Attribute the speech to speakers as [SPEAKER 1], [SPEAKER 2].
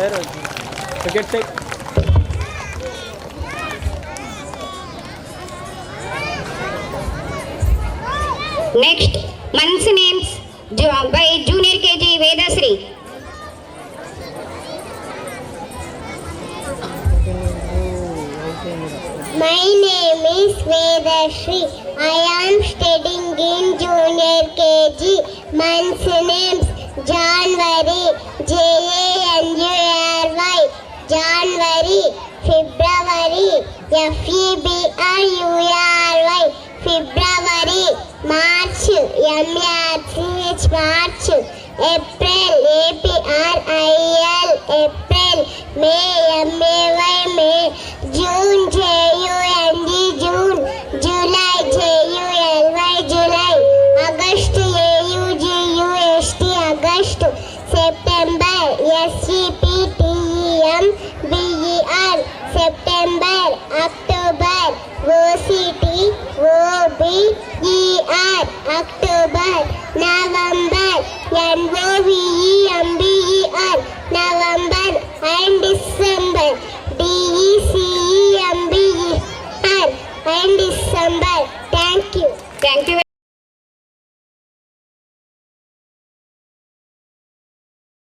[SPEAKER 1] Cricket check.
[SPEAKER 2] Next, month's names by Junior KG Vedasri.
[SPEAKER 3] My name is Vedasri. I am studying in Junior KG. Month's names January, January, January, February, February, February, March, March, March, April, April, April, May, May, June, June, July, July, August, August, August, September, September, September, October, October, November, November, and December, December, and December. Thank you.
[SPEAKER 2] Thank you.